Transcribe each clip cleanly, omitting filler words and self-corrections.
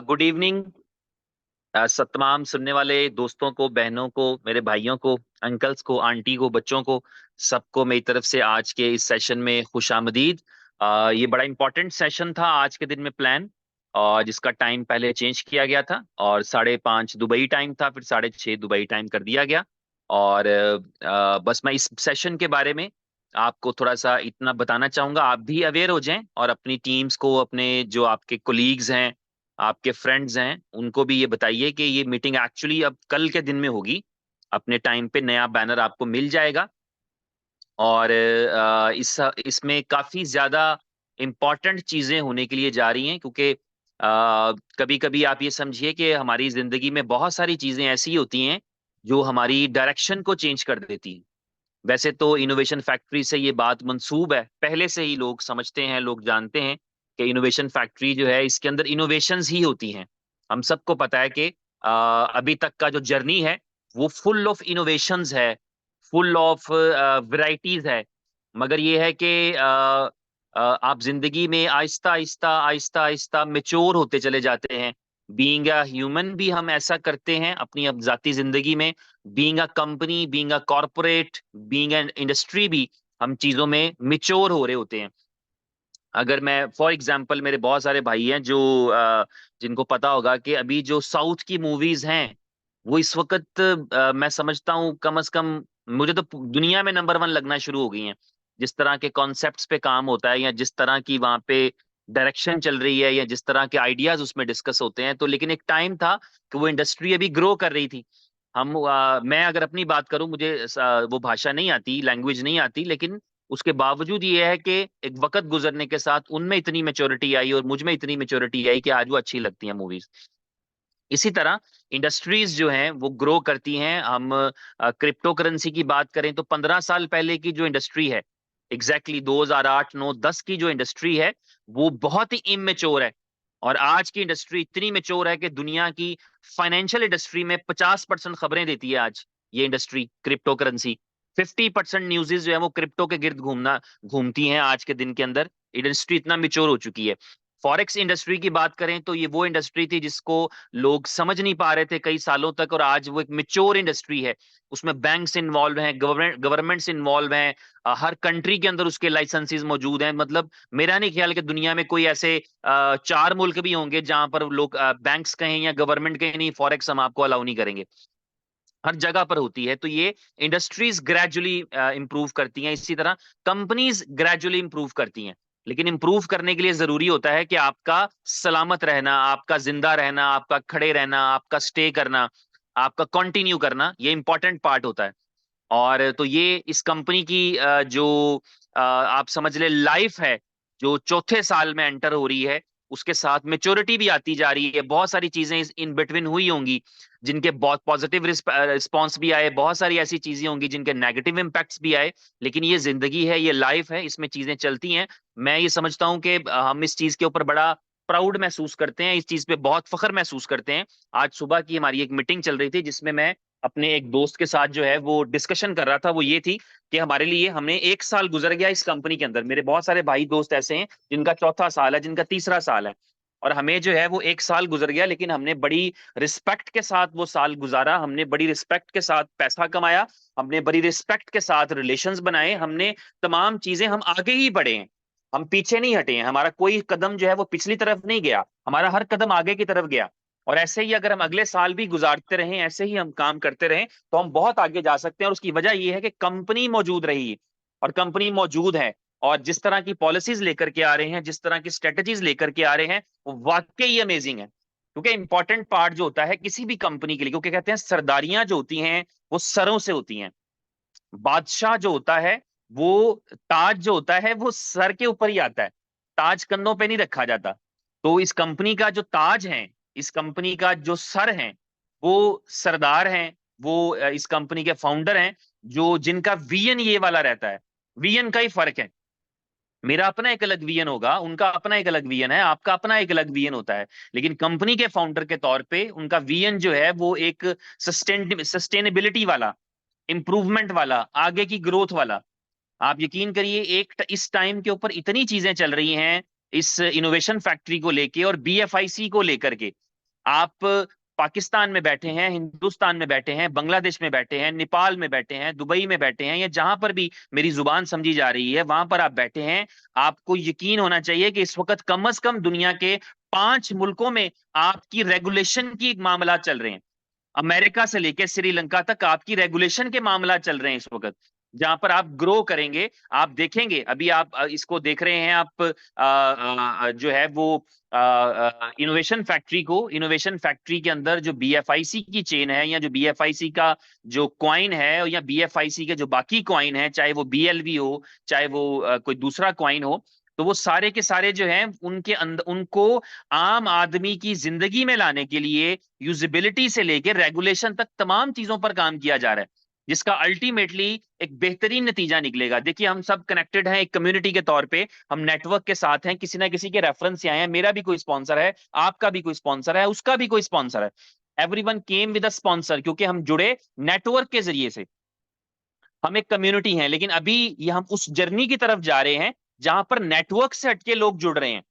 Good evening. तमाम सुनने वाले दोस्तों को, बहनों को, मेरे भाइयों को, अंकल्स को, आंटी को, बच्चों को, सबको मेरी तरफ से आज के इस सेशन में खुशामदीद। ये बड़ा इंपॉर्टेंट सेशन था आज के दिन में प्लान, और जिसका टाइम पहले चेंज किया गया था, और 5:30 दुबई टाइम था, फिर 6:30 दुबई टाइम कर दिया गया। और बस मैं इस सेशन के बारे में आपको थोड़ा सा इतना बताना चाहूंगा, आप भी अवेयर हो जाएं और अपनी टीम्स को, अपने जो आपके कोलीग्स हैं, आपके फ्रेंड्स हैं, उनको भी ये बताइए कि ये मीटिंग एक्चुअली अब कल के दिन में होगी। अपने टाइम पे नया बैनर आपको मिल जाएगा। और इसमें काफी ज्यादा इम्पोर्टेंट चीजें होने के लिए जा रही हैं, क्योंकि कभी कभी आप ये समझिए कि हमारी जिंदगी में बहुत सारी चीजें ऐसी होती हैं जो हमारी डायरेक्शन को चेंज कर देती हैं। वैसे तो इनोवेशन फैक्ट्री से ये बात मंसूब है, पहले से ही लोग समझते हैं, लोग जानते हैं कि इनोवेशन फैक्ट्री जो है इसके अंदर इनोवेशंस ही होती हैं। हम सबको पता है कि अभी तक का जो जर्नी है वो फुल ऑफ इनोवेशंस है, फुल ऑफ वैरायटीज है। मगर ये है कि आप जिंदगी में आहिस्ता आहिस्ता आहिस्ता आहिस्ता मेच्योर होते चले जाते हैं। बीइंग अ ह्यूमन भी हम ऐसा करते हैं अपनी अब जाती जिंदगी में। Being a company, being a corporate, being an industry भी हम चीजों में मिच्योर हो रहे होते हैं। अगर मैं फॉर एग्जांपल, मेरे बहुत सारे भाई हैं जो जिनको पता होगा कि अभी जो साउथ की मूवीज हैं वो इस वक्त मैं समझता हूँ कम से कम मुझे तो दुनिया में नंबर वन लगना शुरू हो गई हैं। जिस तरह के कॉन्सेप्ट्स पे काम होता है, या जिस तरह की वहाँ पे डायरेक्शन चल रही है, या जिस तरह के आइडियाज उसमें डिस्कस होते हैं। तो लेकिन एक टाइम था कि वो इंडस्ट्री अभी ग्रो कर रही थी। मैं अगर अपनी बात करूं, मुझे वो भाषा नहीं आती, लैंग्वेज नहीं आती, लेकिन उसके बावजूद ये है कि एक वक्त गुजरने के साथ उनमें इतनी मेच्योरिटी आई और मुझ में इतनी मेच्योरिटी आई कि आज वो अच्छी लगती हैं मूवीज। इसी तरह इंडस्ट्रीज जो हैं वो ग्रो करती हैं। हम क्रिप्टो करेंसी की बात करें तो 15 साल पहले की जो इंडस्ट्री है, एग्जैक्टली 2008, 9, 10 की जो इंडस्ट्री है, वो बहुत ही इमेच्योर है। और आज की इंडस्ट्री इतनी मेच्योर है कि दुनिया की फाइनेंशियल इंडस्ट्री में 50% खबरें देती है आज ये इंडस्ट्री, क्रिप्टो करेंसी। 50% न्यूज़ेस जो है वो क्रिप्टो के गिर्द घूमती हैं आज के दिन के अंदर। इंडस्ट्री इतना मेच्योर हो चुकी है। फॉरेक्स इंडस्ट्री की बात करें तो ये वो इंडस्ट्री थी जिसको लोग समझ नहीं पा रहे थे कई सालों तक, और आज वो एक मेच्योर इंडस्ट्री है। उसमें बैंक्स इन्वॉल्व हैं, गवर्नमेंट्स इन्वॉल्व हैं, हर कंट्री के अंदर उसके लाइसेंसेस मौजूद हैं। मतलब मेरा नहीं ख्याल कि दुनिया में कोई ऐसे 4 मुल्क भी होंगे जहां पर लोग बैंक्स कहें या गवर्नमेंट कहें नहीं, फॉरेक्स हम आपको अलाउ नहीं करेंगे। हर जगह पर होती है। तो ये इंडस्ट्रीज ग्रेजुअली इंप्रूव करती हैं, इसी तरह कंपनीज ग्रेजुअली इंप्रूव करती हैं। लेकिन इंप्रूव करने के लिए जरूरी होता है कि आपका सलामत रहना, आपका जिंदा रहना, आपका खड़े रहना, आपका स्टे करना, आपका कंटिन्यू करना, ये इंपॉर्टेंट पार्ट होता है। और तो ये इस कंपनी की जो आप समझ ले लाइफ है, जो चौथे साल में एंटर हो रही है, उसके साथ मेच्योरिटी भी आती जा रही है। बहुत सारी चीजें इन बिटवीन हुई होंगी जिनके बहुत पॉजिटिव रिस्पॉन्स भी आए, बहुत सारी ऐसी चीजें होंगी जिनके नेगेटिव इम्पैक्ट्स भी आए। लेकिन ये जिंदगी है, ये लाइफ है, इसमें चीजें चलती हैं। मैं ये समझता हूँ कि हम इस चीज के ऊपर बड़ा प्राउड महसूस करते हैं, इस चीज पे बहुत फख्र महसूस करते हैं। आज सुबह की हमारी एक मीटिंग चल रही थी जिसमें मैं अपने एक दोस्त के साथ जो है वो डिस्कशन कर रहा था। वो ये थी कि हमारे लिए हमने 1 साल गुजर गया इस कंपनी के अंदर। मेरे बहुत सारे भाई दोस्त ऐसे हैं जिनका चौथा साल है, जिनका तीसरा साल है, और हमें जो है वो 1 साल गुजर गया, लेकिन हमने बड़ी रिस्पेक्ट के साथ वो साल गुजारा। हमने बड़ी रिस्पेक्ट के साथ पैसा कमाया, हमने बड़ी रिस्पेक्ट के साथ रिलेशंस बनाए, हमने तमाम चीजें, हम आगे ही बढ़े हैं, हम पीछे नहीं हटे हैं। हमारा कोई कदम जो है वो पिछली तरफ नहीं गया, हमारा हर कदम आगे की तरफ गया। और ऐसे ही अगर हम अगले साल भी गुजारते रहें, ऐसे ही हम काम करते रहें, तो हम बहुत आगे जा सकते हैं। और उसकी वजह यह है कि कंपनी मौजूद रही, और कंपनी मौजूद है, और जिस तरह की पॉलिसीज लेकर के आ रहे हैं, जिस तरह की स्ट्रेटजीज लेकर के आ रहे हैं, वो वाकई अमेजिंग है। क्योंकि इंपॉर्टेंट पार्ट जो होता है किसी भी कंपनी के लिए, क्योंकि कहते हैं सरदारियां जो होती हैं वो सरों से होती हैं, बादशाह जो होता है वो, ताज जो होता है वो सर के ऊपर ही आता है, ताज कंधों पे नहीं रखा जाता। तो इस कंपनी का जो ताज है, इस कंपनी का जो सर है, वो सरदार हैं, वो इस कंपनी के फाउंडर हैं, जो जिनका विजन ये वाला रहता है। विजन का ही फर्क है। मेरा अपना एक अलग विजन होगा, उनका अपना एक अलग विजन है, आपका अपना एक अलग विजन होता है। लेकिन कंपनी के फाउंडर के तौर पे उनका विजन जो है वो एक सस्टेनेबिलिटी वाला, इंप्रूवमेंट वाला, आगे की ग्रोथ वाला। आप यकीन करिए, इस टाइम के ऊपर इतनी चीजें चल रही हैं इस इनोवेशन फैक्ट्री को लेके और बीएफआईसी को लेकर के। आप पाकिस्तान में बैठे हैं, हिंदुस्तान में बैठे हैं, बांग्लादेश में बैठे हैं, नेपाल में बैठे हैं, दुबई में बैठे हैं, या जहां पर भी मेरी जुबान समझी जा रही है वहां पर आप बैठे हैं। आपको यकीन होना चाहिए कि इस वक्त कम से कम दुनिया के 5 मुल्कों में आपकी रेगुलेशन की मामला चल रहे हैं। अमेरिका से लेकर श्रीलंका तक आपकी रेगुलेशन के मामला चल रहे हैं इस वक्त, जहां पर आप ग्रो करेंगे। आप देखेंगे, अभी आप इसको देख रहे हैं, आप जो है वो इनोवेशन फैक्ट्री के अंदर जो बीएफआईसी की चेन है, या जो बीएफआईसी का जो क्वाइन है, या बीएफआईसी के जो बाकी क्वाइन है, चाहे वो बीएलवी हो, चाहे वो कोई दूसरा क्वाइन हो, तो वो सारे के सारे जो हैं उनके अंदर उनको आम आदमी की जिंदगी में लाने के लिए यूजिबिलिटी से लेकर रेगुलेशन तक तमाम चीजों पर काम किया जा रहा है, जिसका अल्टीमेटली एक बेहतरीन नतीजा निकलेगा। देखिए, हम सब कनेक्टेड हैं एक कम्युनिटी के तौर पे, हम नेटवर्क के साथ हैं, किसी ना किसी के रेफरेंस से आए हैं। मेरा भी कोई स्पॉन्सर है, आपका भी कोई स्पॉन्सर है, उसका भी कोई स्पॉन्सर है। Everyone came with a sponsor, क्योंकि हम जुड़े नेटवर्क के जरिए से। हम एक कम्युनिटी हैं, लेकिन अभी ये हम उस जर्नी की तरफ जा रहे हैं जहां पर नेटवर्क से हटके लोग जुड़ रहे हैं,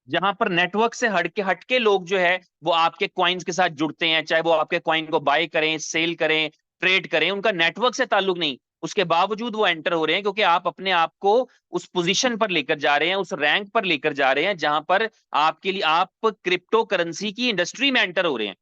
जहां पर नेटवर्क से हटके हटके लोग जो है वो आपके क्वाइंस के साथ जुड़ते हैं, चाहे वो आपके क्वाइन को बाय करें, सेल करें, ट्रेड करें, उनका नेटवर्क से ताल्लुक नहीं, उसके बावजूद वो एंटर हो रहे हैं, क्योंकि आप अपने आप को उस पोजीशन पर लेकर जा रहे हैं, उस रैंक पर लेकर जा रहे हैं जहां पर आपके लिए आप क्रिप्टो करेंसी की इंडस्ट्री में एंटर हो रहे हैं।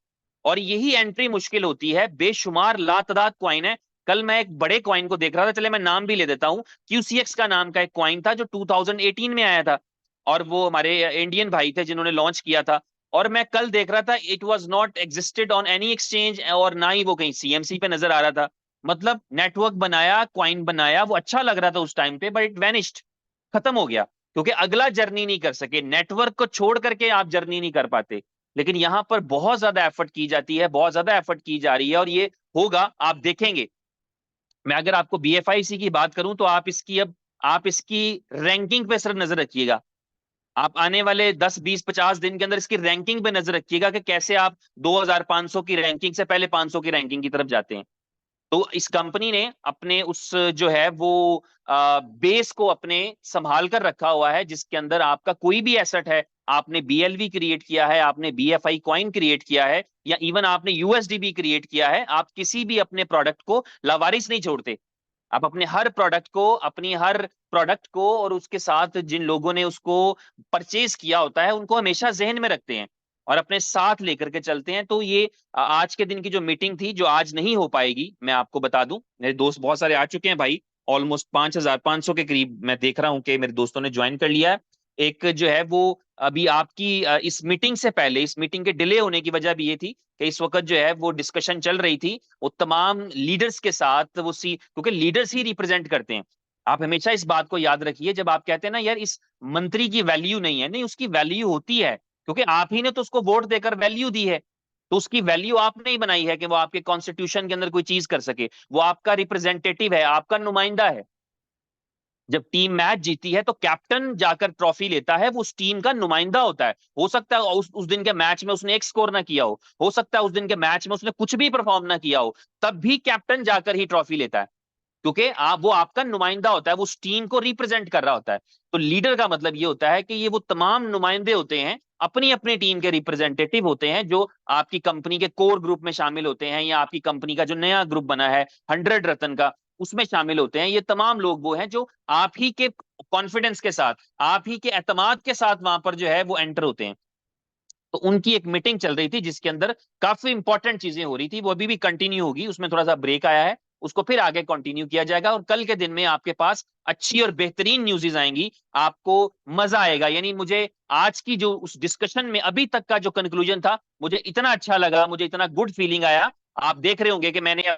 और यही एंट्री मुश्किल होती है। बेशुमार लातदाद क्वाइन है। कल मैं एक बड़े क्वाइन को देख रहा था, चले मैं नाम भी ले देता हूं। क्यूसीएक्स का नाम का एक क्वाइन था जो 2018 में आया था, और वो हमारे इंडियन भाई थे जिन्होंने लॉन्च किया था। और मैं कल देख रहा था, it was not existed on any exchange, और ना ही वो कहीं सीएमसी पे नजर आ रहा था। मतलब नेटवर्क बनाया, क्वाइन बनाया, वो अच्छा लग रहा था उस टाइम पे, बट इट वैनिश्ड, खत्म हो गया, क्योंकि अगला जर्नी नहीं कर सके। नेटवर्क को छोड़ करके आप जर्नी नहीं कर पाते। लेकिन यहां पर बहुत ज्यादा एफर्ट की जाती है, बहुत ज्यादा एफर्ट की जा रही है, और ये होगा, आप देखेंगे। मैं अगर आपको बीएफआईसी की बात करूं तो आप इसकी रैंकिंग पे सिर्फ नजर रखिएगा। आप आने वाले 10 20 50 दिन के अंदर इसकी रैंकिंग पे नजर रखिएगा कि कैसे आप 2500 की रैंकिंग से पहले 500 की रैंकिंग की तरफ जाते हैं। तो इस कंपनी ने अपने उस जो है वो बेस को अपने संभाल कर रखा हुआ है, जिसके अंदर आपका कोई भी एसेट है, आपने बीएलवी क्रिएट किया है, आपने बीएफआई कॉइन क्रिएट किया है, या इवन आपने यूएसडीबी क्रिएट किया है, आप किसी भी अपने प्रोडक्ट को लावारिस नहीं छोड़ते। आप अपनी हर प्रोडक्ट को और उसके साथ जिन लोगों ने उसको परचेज किया होता है उनको हमेशा जहन में रखते हैं और अपने साथ लेकर के चलते हैं। तो ये आज के दिन की जो मीटिंग थी, जो आज नहीं हो पाएगी, मैं आपको बता दूं, मेरे दोस्त बहुत सारे आ चुके हैं भाई। ऑलमोस्ट 5500 के करीब मैं देख रहा हूं कि मेरे दोस्तों ने ज्वाइन कर लिया है। एक जो है वो अभी आपकी इस मीटिंग से पहले, इस मीटिंग के डिले होने की वजह भी ये थी कि इस वक्त जो है वो डिस्कशन चल रही थी, वो तमाम लीडर्स के साथ, वो सी क्योंकि लीडर्स ही रिप्रेजेंट करते हैं। आप हमेशा इस बात को याद रखिए, जब आप कहते हैं ना यार इस मंत्री की वैल्यू नहीं है, नहीं, उसकी वैल्यू होती है, क्योंकि आप ही ने तो उसको वोट देकर वैल्यू दी है। तो उसकी वैल्यू आपने ही बनाई है कि वो आपके कॉन्स्टिट्यूशन के अंदर कोई चीज कर सके। वो आपका रिप्रेजेंटेटिव है, आपका नुमाइंदा है। जब टीम मैच जीती है तो कैप्टन जाकर ट्रॉफी लेता है, वो उस टीम का नुमाइंदा होता है। हो सकता है उस दिन के मैच में उसने एक स्कोर ना किया हो सकता है उस दिन के मैच में उसने कुछ भी परफॉर्म ना किया हो, तब भी कैप्टन जाकर ही ट्रॉफी लेता है, क्योंकि वो आपका नुमाइंदा होता है, वो उस टीम को रिप्रेजेंट कर रहा होता है। तो लीडर का मतलब ये होता है कि ये वो तमाम नुमाइंदे होते हैं, अपनी अपनी टीम के रिप्रेजेंटेटिव होते हैं, जो आपकी कंपनी के कोर ग्रुप में शामिल होते हैं, या आपकी कंपनी का जो नया ग्रुप बना है 100 रत्न का, उसमें शामिल होते हैं। ये तमाम लोग वो हैं जो आप ही के कॉन्फिडेंस के साथ, आप ही के एतमाद के साथ वहां पर जो है वो एंटर होते हैं। तो उनकी एक मीटिंग चल रही थी जिसके अंदर काफी इंपॉर्टेंट चीजें हो रही थी, वो अभी भी कंटिन्यू होगी, उसमें थोड़ा सा ब्रेक आया है, उसको फिर आगे कंटिन्यू किया जाएगा, और कल के दिन में आपके पास अच्छी और बेहतरीन न्यूज़ेस आएंगी। आपको मजा आएगा। यानी मुझे आज की जो उस डिस्कशन में अभी तक का जो कंक्लूजन था, मुझे इतना अच्छा लगा, मुझे इतना गुड फीलिंग आया। आप देख रहे होंगे कि मैंने,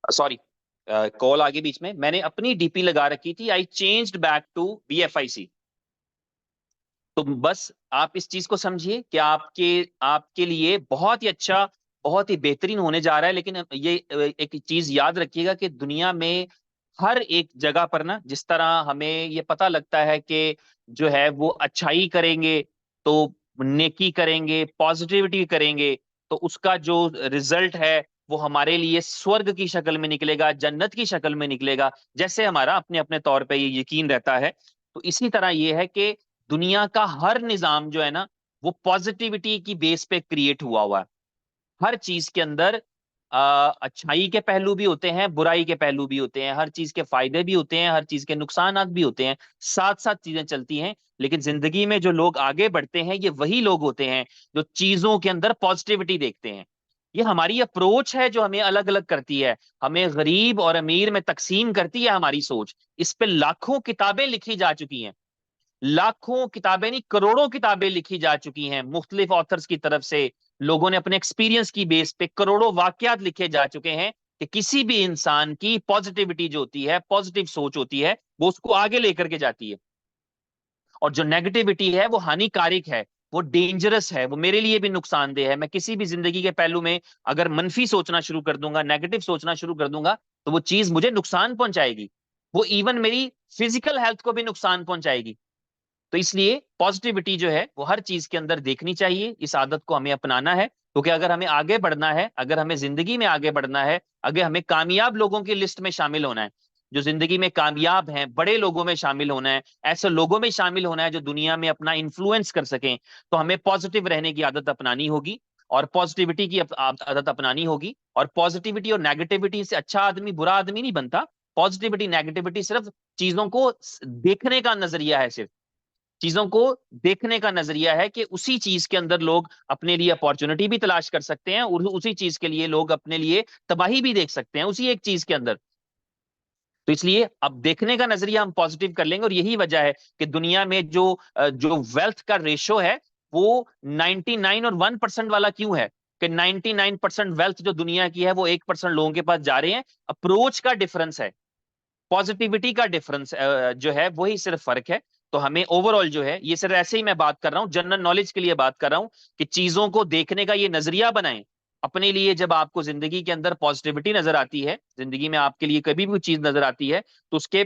सॉरी, कॉल आगे बीच में, मैंने अपनी डीपी लगा रखी थी, I changed back to BFIC। तो बस आप इस चीज को समझिए कि आपके आपके लिए बहुत ही अच्छा, बहुत ही बेहतरीन होने जा रहा है। लेकिन ये एक चीज याद रखिएगा कि दुनिया में हर एक जगह पर ना, जिस तरह हमें ये पता लगता है कि जो है वो अच्छाई करेंगे तो नेकी करेंगे, पॉजिटिविटी करेंगे, तो उसका जो रिजल्ट है वो हमारे लिए स्वर्ग की शक्ल में निकलेगा, जन्नत की शक्ल में निकलेगा, जैसे हमारा अपने अपने तौर पे ये यकीन रहता है। तो इसी तरह ये है कि दुनिया का हर निजाम जो है ना, वो पॉजिटिविटी की बेस पे क्रिएट हुआ है। हर चीज के अंदर अच्छाई के पहलू भी होते हैं, बुराई के पहलू भी होते हैं, हर चीज के फायदे भी होते हैं, हर चीज के नुकसानात भी होते हैं, साथ साथ चीजें चलती हैं। लेकिन जिंदगी में जो लोग आगे बढ़ते हैं, ये वही लोग होते हैं जो चीजों के अंदर पॉजिटिविटी देखते हैं। ये हमारी अप्रोच है जो हमें अलग अलग करती है, हमें गरीब और अमीर में तकसीम करती है हमारी सोच। इस पे लाखों किताबें लिखी जा चुकी हैं, लाखों किताबें नहीं, करोड़ों किताबें लिखी जा चुकी हैं मुख्तलिफ ऑथर्स की तरफ से। लोगों ने अपने एक्सपीरियंस की बेस पे करोड़ों वाकयात लिखे जा चुके हैं कि किसी भी इंसान की पॉजिटिविटी जो होती है, पॉजिटिव सोच होती है, वो उसको आगे लेकर के जाती है। और जो नेगेटिविटी है वो हानिकारक है, वो डेंजरस है, वो मेरे लिए भी नुकसानदेह है। मैं किसी भी जिंदगी के पहलू में अगर मनफी सोचना शुरू कर दूंगा, नेगेटिव सोचना शुरू कर दूंगा, तो वो चीज मुझे नुकसान पहुंचाएगी, वो इवन मेरी फिजिकल हेल्थ को भी नुकसान पहुंचाएगी। तो इसलिए पॉजिटिविटी जो है वो हर चीज के अंदर देखनी चाहिए, इस आदत को हमें अपनाना है। क्योंकि अगर हमें आगे बढ़ना है, अगर हमें जिंदगी में आगे बढ़ना है, अगर हमें कामयाब लोगों की लिस्ट में शामिल होना है, जो जिंदगी में कामयाब हैं, बड़े लोगों में शामिल होना है, ऐसे लोगों में शामिल होना है जो दुनिया में अपना इन्फ्लुएंस कर सकें, तो हमें पॉजिटिव रहने की आदत अपनानी होगी, और पॉजिटिविटी की आदत अपनानी होगी। और पॉजिटिविटी और नेगेटिविटी से अच्छा आदमी बुरा आदमी नहीं बनता। पॉजिटिविटी नेगेटिविटी सिर्फ चीजों को देखने का नजरिया है, सिर्फ चीजों को देखने का नजरिया है कि उसी चीज के अंदर लोग अपने लिए अपॉर्चुनिटी भी तलाश कर सकते हैं, और उसी चीज के लिए लोग अपने लिए तबाही भी देख सकते हैं, उसी एक चीज के अंदर। तो इसलिए अब देखने का नजरिया हम पॉजिटिव कर लेंगे, और यही वजह है कि दुनिया में जो वेल्थ का रेशो है वो 99 और 1% वाला क्यों है, कि 99% वेल्थ जो दुनिया की है वो 1% लोगों के पास जा रहे हैं। अप्रोच का डिफरेंस है, पॉजिटिविटी का डिफरेंस जो है वही सिर्फ फर्क है। तो हमें ओवरऑल जो है, ये सिर्फ ऐसे ही मैं बात कर रहा हूँ, जनरल नॉलेज के लिए बात कर रहा हूँ, कि चीजों को देखने का ये नजरिया बनाएं अपने लिए। जब आपको जिंदगी के अंदर पॉजिटिविटी नजर आती है, जिंदगी में आपके लिए कभी भी चीज नजर आती है, तो उसके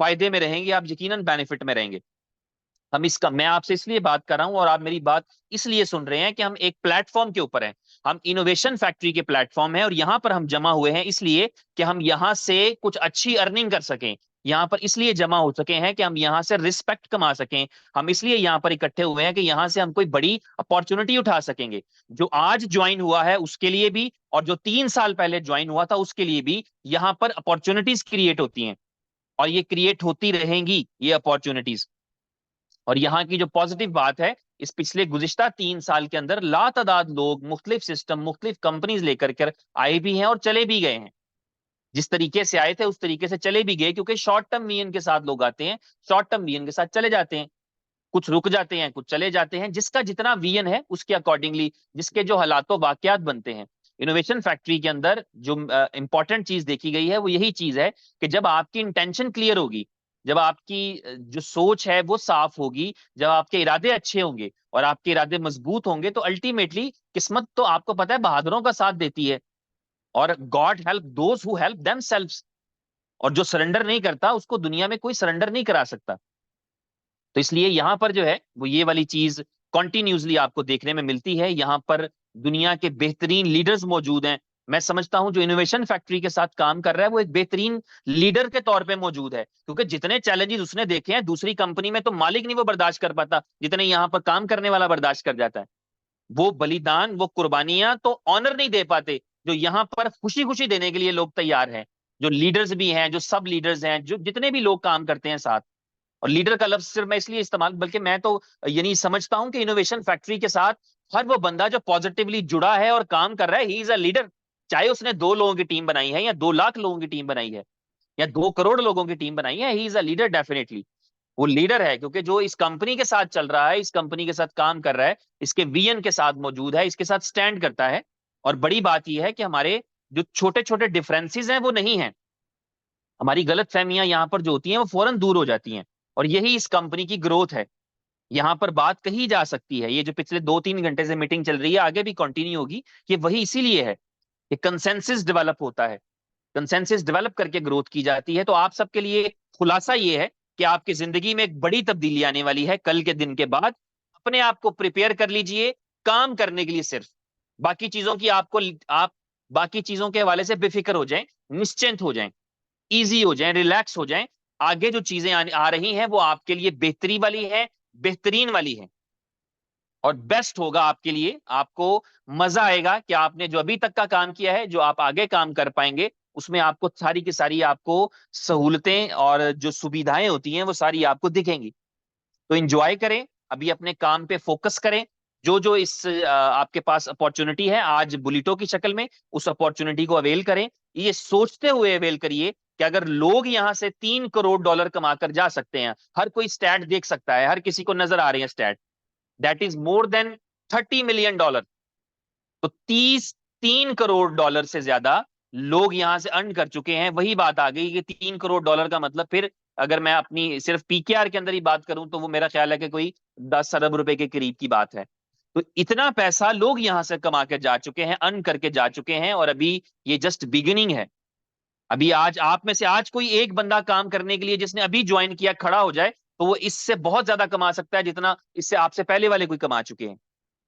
फायदे में रहेंगे, आप यकीनन बेनिफिट में रहेंगे। हम इसका मैं आपसे इसलिए बात कर रहा हूं, और आप मेरी बात इसलिए सुन रहे हैं कि हम एक प्लेटफॉर्म के ऊपर हैं। हम इनोवेशन फैक्ट्री के प्लेटफॉर्म है, और यहां पर हम जमा हुए हैं इसलिए कि हम यहां से कुछ अच्छी अर्निंग कर सकें। यहां पर इसलिए जमा हो सके हैं कि हम यहां से रिस्पेक्ट कमा सकें। हम इसलिए यहां पर इकट्ठे हुए हैं कि यहां से हम कोई बड़ी अपॉर्चुनिटी उठा सकेंगे। जो आज ज्वाइन हुआ है उसके लिए भी, और जो 3 साल पहले ज्वाइन हुआ था उसके लिए भी, यहां पर अपॉर्चुनिटीज क्रिएट होती हैं, और ये क्रिएट होती रहेंगी ये अपॉर्चुनिटीज। और यहाँ की जो पॉजिटिव बात है, इस पिछले गुज़िश्ता 3 साल के अंदर लातादाद लोग मुख्तलिफ सिस्टम, मुख्तलिफ कंपनीज लेकर कर आए भी हैं और चले भी गए हैं। जिस तरीके से आए थे उस तरीके से चले भी गए, क्योंकि शॉर्ट टर्म विजन के साथ लोग आते हैं, शॉर्ट टर्म विजन के साथ चले जाते हैं। कुछ रुक जाते हैं, कुछ चले जाते हैं, जिसका जितना विजन है उसके अकॉर्डिंगली, जिसके जो हालातों वाकयात बनते हैं। इनोवेशन फैक्ट्री के अंदर जो इंपॉर्टेंट चीज देखी गई है वो यही चीज है कि जब आपकी इंटेंशन क्लियर होगी, जब आपकी जो सोच है वो साफ होगी, जब आपके इरादे अच्छे होंगे और आपके इरादे मजबूत होंगे, तो अल्टीमेटली किस्मत तो आपको पता है बहादुरों का साथ देती है। और God help those who help themselves. और जो सरेंडर नहीं करता उसको दुनिया में कोई सरेंडर नहीं करा सकता। तो इसलिए यहां पर जो है वो ये वाली चीज कॉन्टिन्यूसली आपको देखने में मिलती है। यहां पर दुनिया के बेहतरीन लीडर्स मौजूद हैं। मैं समझता हूं जो इनोवेशन फैक्ट्री के साथ काम कर रहा है वो एक बेहतरीन लीडर के तौर पे मौजूद है, क्योंकि जितने चैलेंजेस उसने देखे हैं दूसरी कंपनी में तो मालिक नहीं वो बर्दाश्त कर पाता, जितने यहां पर काम करने वाला बर्दाश्त कर जाता है। वो बलिदान, वो कुर्बानियां तो ऑनर नहीं दे पाते, जो यहां पर खुशी खुशी देने के लिए लोग तैयार हैं। जो लीडर्स भी हैं, जो सब लीडर्स हैं, जो जितने भी लोग काम करते हैं साथ। और लीडर का लफ्ज सिर्फ मैं इसलिए इस्तेमाल, बल्कि मैं तो यानी समझता हूं कि इनोवेशन फैक्ट्री के साथ हर वो बंदा जो पॉजिटिवली जुड़ा है और काम कर रहा है, ही इज अ लीडर। चाहे उसने 2 लोगों की टीम बनाई है, या 2 लाख लोगों की टीम बनाई है, या 2 करोड़ लोगों की टीम बनाई है, he is a leader definitely. वो लीडर है, क्योंकि जो इस कंपनी के साथ चल रहा है, इस कंपनी के साथ काम कर रहा है, इसके विजन के साथ मौजूद है, इसके साथ स्टैंड करता है। और बड़ी बात यह है कि हमारे जो छोटे छोटे डिफरेंसेस हैं वो नहीं है, हमारी गलत फहमियां यहाँ पर जो होती हैं वो फौरन दूर हो जाती हैं। और यही इस कंपनी की ग्रोथ है। यहाँ पर बात कही जा सकती है, ये जो पिछले 2-3 घंटे से मीटिंग चल रही है, आगे भी कंटिन्यू होगी, ये वही इसीलिए है कि कंसेंसस डेवलप होता है, कंसेंसस डेवलप करके ग्रोथ की जाती है। तो आप सबके लिए खुलासा ये है कि आपकी जिंदगी में एक बड़ी तब्दीली आने वाली है कल के दिन के बाद। अपने आप को प्रिपेयर कर लीजिए काम करने के लिए, सिर्फ बाकी चीजों की आपको, आप बाकी चीजों के हवाले से बेफिक्र हो जाएं, निश्चिंत हो जाएं, इजी हो जाएं, रिलैक्स हो जाएं। आगे जो चीजें आ रही हैं वो आपके लिए बेहतरी वाली है, बेहतरीन वाली है, और बेस्ट होगा आपके लिए। आपको मजा आएगा कि आपने जो अभी तक का काम किया है, जो आप आगे काम कर पाएंगे, उसमें आपको सारी की सारी आपको सहूलतें और जो सुविधाएं होती हैं वो सारी आपको दिखेंगी। तो एंजॉय करें, अभी अपने काम पे फोकस करें। जो जो इस आपके पास अपॉर्चुनिटी है आज बुलेटो की शक्ल में, उस अपॉर्चुनिटी को अवेल करें। ये सोचते हुए अवेल करिए कि अगर लोग यहां से $3 करोड़ कमाकर जा सकते हैं, हर कोई स्टैट देख सकता है, हर किसी को नजर आ रहे हैं stat, that is more than $30 million. तो 33 करोड़ से ज्यादा लोग यहां से अर्न कर चुके हैं। वही बात आ गई कि $3 करोड़ का मतलब, फिर अगर मैं अपनी सिर्फ पीकेआर के अंदर ही बात करूं तो वो मेरा ख्याल है कि कोई 10 अरब रुपए के करीब की बात है। तो इतना पैसा लोग यहां से कमा के जा चुके हैं, अर्न करके जा चुके हैं, और अभी ये जस्ट बिगिनिंग है। अभी आज आप में से आज कोई एक बंदा काम करने के लिए जिसने अभी ज्वाइन किया खड़ा हो जाए, तो वो इससे बहुत ज्यादा कमा सकता है जितना इससे आपसे पहले वाले कोई कमा चुके हैं।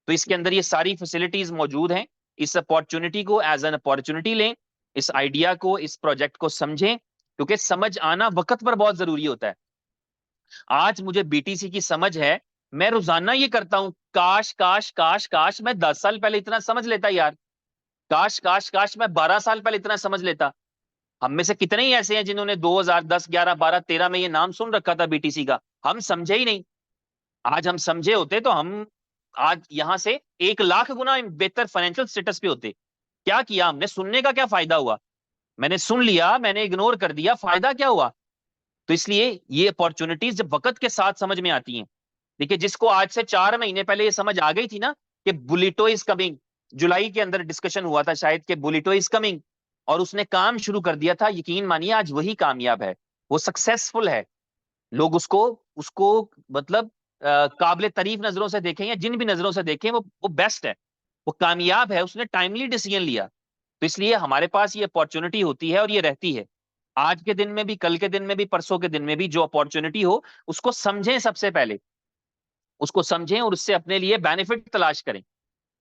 तो इसके अंदर ये सारी फैसिलिटीज मौजूद हैं। इस अपॉर्चुनिटी को एज एन अपॉर्चुनिटी लें, इस आइडिया को, इस प्रोजेक्ट को समझें, क्योंकि समझ आना वक्त पर बहुत जरूरी होता है। आज मुझे बीटीसी की समझ है, मैं रोजाना ये करता हूं, काश काश काश काश मैं 10 साल पहले इतना समझ लेता यार, काश काश काश मैं 12 साल पहले इतना समझ लेता। हम में से कितने ही ऐसे हैं जिन्होंने 2010, 11, 12, 13 में ये नाम सुन रखा था बीटीसी का, हम समझे ही नहीं। आज हम समझे होते तो हम आज यहां से 1 लाख गुना बेहतर फाइनेंशियल स्टेटस पे होते। क्या किया हमने, सुनने का क्या फायदा हुआ? मैंने सुन लिया, मैंने इग्नोर कर दिया, फायदा क्या हुआ? तो इसलिए ये अपॉर्चुनिटीज जब वक्त के साथ समझ में आती हैं, देखिए जिसको आज से 4 महीने पहले ये समझ आ गई थी ना कि बुलेटो इज कमिंग, जुलाई के अंदर डिस्कशन हुआ था शायद कि बुलेटो इज कमिंग, और उसने काम शुरू कर दिया था, यकीन मानिए आज वही कामयाब है, वो सक्सेसफुल है। लोग उसको उसको मतलब काबिल तारीफ नजरों से देखें या जिन भी नजरों से देखें, वो बेस्ट है, वो कामयाब है, उसने टाइमली डिसीजन लिया। तो इसलिए हमारे पास ये अपॉर्चुनिटी होती है और ये रहती है, आज के दिन में भी, कल के दिन में भी, परसों के दिन में भी, जो अपॉर्चुनिटी हो उसको समझें, सबसे पहले उसको समझें और उससे अपने लिए बेनिफिट तलाश करें।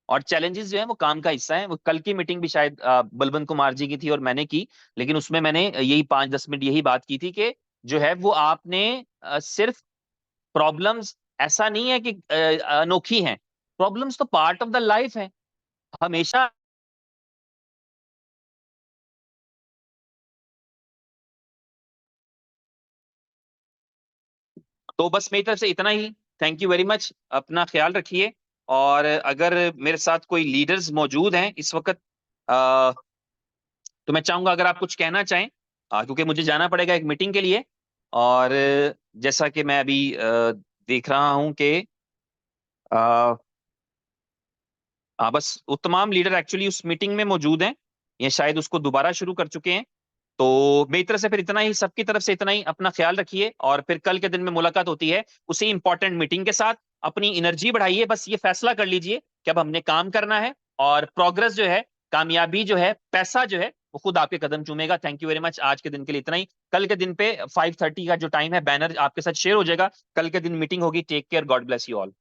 और चैलेंजेस जो है वो काम का हिस्सा है। वो कल की मीटिंग भी शायद बलवंत कुमार जी की थी और मैंने की, लेकिन उसमें मैंने यही 5-10 मिनट यही बात की थी कि जो है वो आपने सिर्फ प्रॉब्लम्स, ऐसा नहीं है कि अनोखी हैं, प्रॉब्लम्स तो पार्ट ऑफ द लाइफ है हमेशा। तो बस मेरी तरफ से इतना ही। थैंक यू वेरी मच, अपना ख्याल रखिए। और अगर मेरे साथ कोई लीडर्स मौजूद हैं इस वक्त, अ, तो मैं चाहूंगा अगर आप कुछ कहना चाहें, क्योंकि मुझे जाना पड़ेगा एक मीटिंग के लिए। और जैसा कि मैं अभी देख रहा हूं कि बस वो तमाम लीडर एक्चुअली उस मीटिंग में मौजूद हैं, या शायद उसको दोबारा शुरू कर चुके हैं। तो मेरी तरफ से फिर इतना ही, सबकी तरफ से इतना ही। अपना ख्याल रखिए और फिर कल के दिन में मुलाकात होती है उसी इंपॉर्टेंट मीटिंग के साथ। अपनी एनर्जी बढ़ाइए, बस ये फैसला कर लीजिए कि अब हमने काम करना है, और प्रोग्रेस जो है, कामयाबी जो है, पैसा जो है, वो खुद आपके कदम चूमेगा। थैंक यू वेरी मच, आज के दिन के लिए इतना ही। कल के दिन पे 5:30 का जो टाइम है, बैनर आपके साथ शेयर हो जाएगा। कल के दिन मीटिंग होगी। Take care, God bless you all.